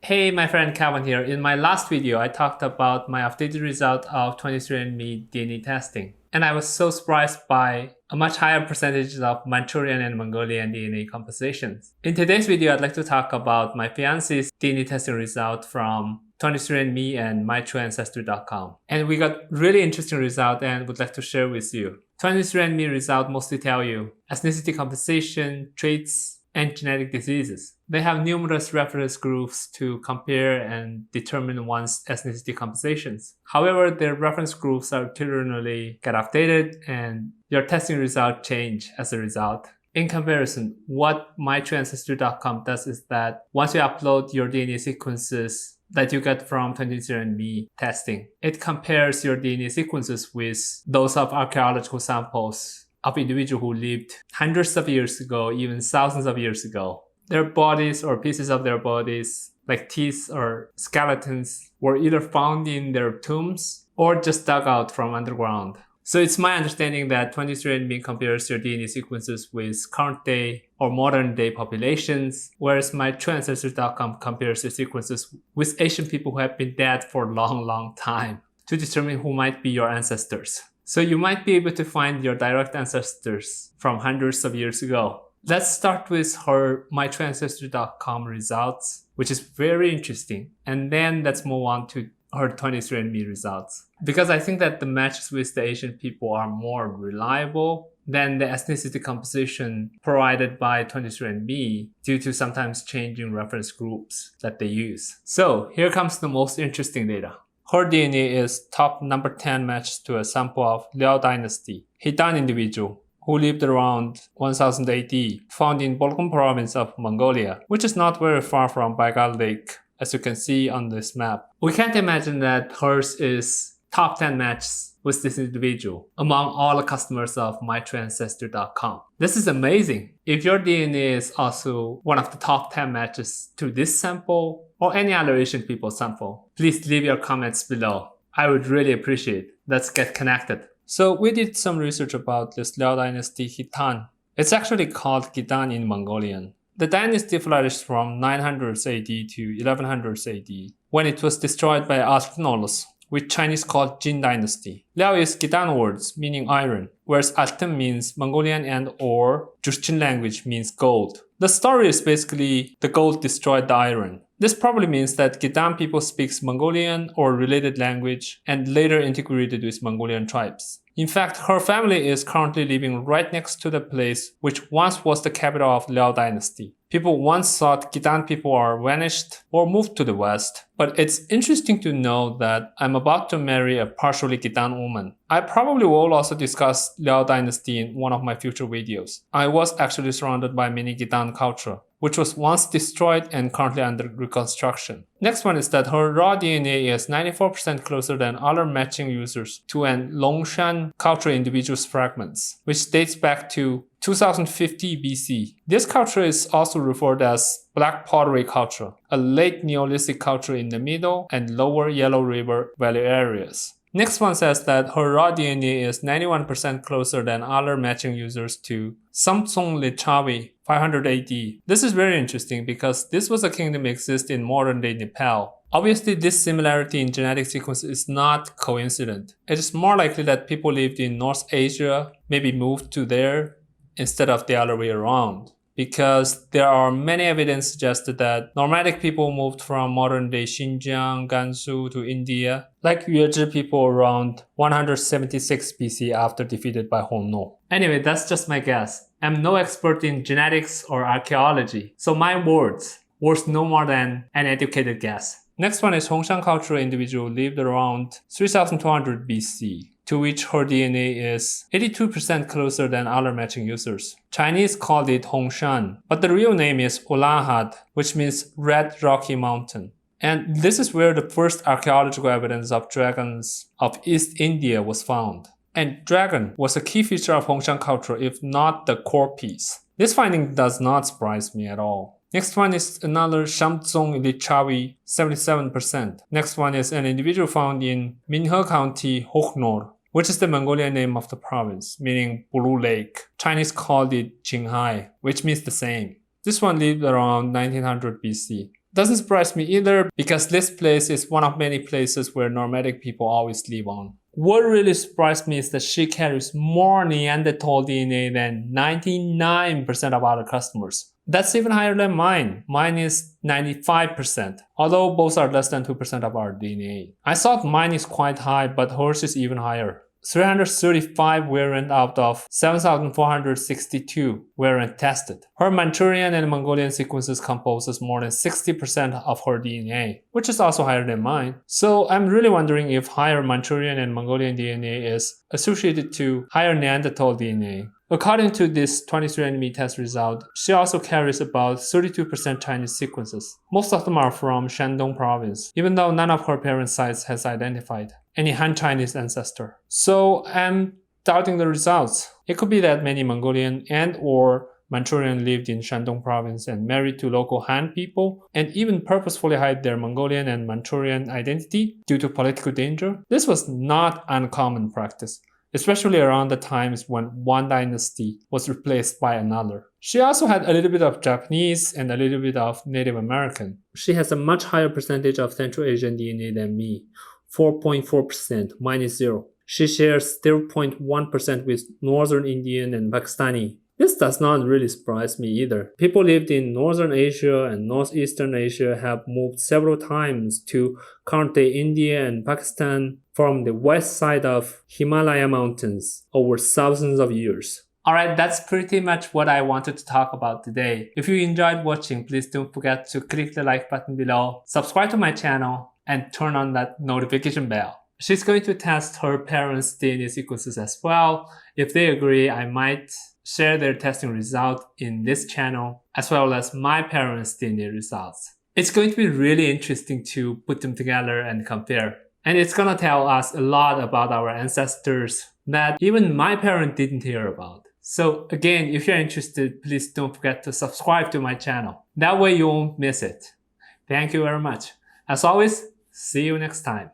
Hey, my friend Calvin here. In my last video, I talked about my updated result of 23andme DNA testing. And I was so surprised by a much higher percentage of Mytruean and Mongolian DNA compositions. In today's video, I'd like to talk about my fiance's DNA testing result from 23andme and Mytrueancestrycom. And we got really interesting result and would like to share with you. 23andme result mostly tell you ethnicity composition, traits, and genetic diseases. They have numerous reference groups to compare and determine one's ethnicity compositions. However, their reference groups are occasionally get updated and your testing results change as a result. In comparison, what Mytrueancestry.com does is that once you upload your DNA sequences that you get from 23andme testing, it compares your DNA sequences with those of archaeological samples of individuals who lived hundreds of years ago, even thousands of years ago. Their bodies or pieces of their bodies, like teeth or skeletons, were either found in their tombs or just dug out from underground. So it's my understanding that 23andme compares your DNA sequences with current day or modern day populations, whereas Mytrueancestry.com compares your sequences with Asian people who have been dead for a long time to determine who might be your ancestors. So you might be able to find your direct ancestors from hundreds of years ago. Let's start with her Mytrueancestry.com results, which is very interesting. And then let's move on to her 23andme results. Because I think that the matches with the Asian people are more reliable than the ethnicity composition provided by 23andme due to sometimes changing reference groups that they use. So here comes the most interesting data. Her DNA is top number 10 match to a sample of Li Dynasty, Khitan individual who lived around 1000 AD, found in Bolgon province of Mongolia, which is not very far from Baigal Lake, as you can see on this map. We can't imagine that hers is top 10 matches with this individual among all the customers of Mytrueancestry.com. This is amazing. If your DNA is also one of the top 10 matches to this sample or any other Asian people sample, please leave your comments below. I would really appreciate it. Let's get connected. So we did some research about this Li Dynasty Khitan. It's actually called Khitan in Mongolian. The dynasty flourished from 900 AD to 1100 AD when it was destroyed by Altnolos, which Chinese called Jin Dynasty. Liao is Khitan words meaning iron, whereas Altem means Mongolian and or Jurchen language means gold. The story is basically the gold destroyed the iron. This probably means that Khitan people speaks Mongolian or related language and later integrated with Mongolian tribes. In fact, her family is currently living right next to the place which once was the capital of Liao Dynasty. People once thought Khitan people are vanished or moved to the west, but it's interesting to know that I'm about to marry a partially Khitan woman. I probably will also discuss Liao Dynasty in one of my future videos. I was actually surrounded by many Khitan culture, which was once destroyed and currently under reconstruction. Next one is that her raw DNA is 94% closer than other matching users to an Longshan culture individual's fragments, which dates back to 2050 BC. This culture is also referred as Black Pottery culture, a late Neolithic culture in the middle and lower Yellow River Valley areas. Next one says that her raw DNA is 91% closer than other matching users to Samtsung Lichavi 500 AD. This is very interesting because this was a kingdom that exists in modern-day Nepal. Obviously, this similarity in genetic sequence is not coincident. It is more likely that people lived in North Asia, maybe moved to there instead of the other way around, because there are many evidence suggested that nomadic people moved from modern-day Xinjiang, Gansu to India, like Yuezhi people around 176 BC after defeated by Honno. Anyway, that's just my guess. I'm no expert in genetics or archaeology, so my words worth no more than an educated guess. Next one is Hongshan cultural individual lived around 3200 BC. To which her DNA is 82% closer than other matching users. Chinese called it Hongshan, but the real name is Ulanhad, which means Red Rocky Mountain. And this is where the first archaeological evidence of dragons of East India was found. And dragon was a key feature of Hongshan culture, if not the core piece. This finding does not surprise me at all. Next one is another Shamtsung Lichavi, 77%. Next one is an individual found in Minhe County, Hoknor, which is the Mongolian name of the province, meaning Blue Lake. Chinese called it Qinghai, which means the same. This one lived around 1900 BC. Doesn't surprise me either because this place is one of many places where nomadic people always live on. What really surprised me is that she carries more Neanderthal DNA than 99% of other customers. That's even higher than mine. Mine is 95%, although both are less than 2% of our DNA. I thought mine is quite high, but hers is even higher. 335 variant out of 7,462 variant tested. Her Manchurian and Mongolian sequences composes more than 60% of her DNA, which is also higher than mine. So I'm really wondering if higher Manchurian and Mongolian DNA is associated to higher Neanderthal DNA. According to this 23andme test result, she also carries about 32% Chinese sequences. Most of them are from Shandong province, even though none of her parent sites has identified any Han Chinese ancestor. So I'm doubting the results. It could be that many Mongolian and or Manchurian lived in Shandong province and married to local Han people and even purposefully hide their Mongolian and Manchurian identity due to political danger. This was not uncommon practice, especially around the times when one dynasty was replaced by another. She also had a little bit of Japanese and a little bit of Native American. She has a much higher percentage of Central Asian DNA than me, 4.4%, mine is 0. She shares 0.1% with Northern Indian and Pakistani. This does not really surprise me either. People lived in Northern Asia and Northeastern Asia have moved several times to current-day India and Pakistan from the west side of Himalaya mountains over thousands of years. Alright, that's pretty much what I wanted to talk about today. If you enjoyed watching, please don't forget to click the like button below, subscribe to my channel, and turn on that notification bell. She's going to test her parents' DNA sequences as well. If they agree, I might share their testing result in this channel, as well as my parents' DNA results. It's going to be really interesting to put them together and compare. And it's gonna tell us a lot about our ancestors that even my parents didn't hear about. So again, if you're interested, please don't forget to subscribe to my channel. That way you won't miss it. Thank you very much. As always, see you next time.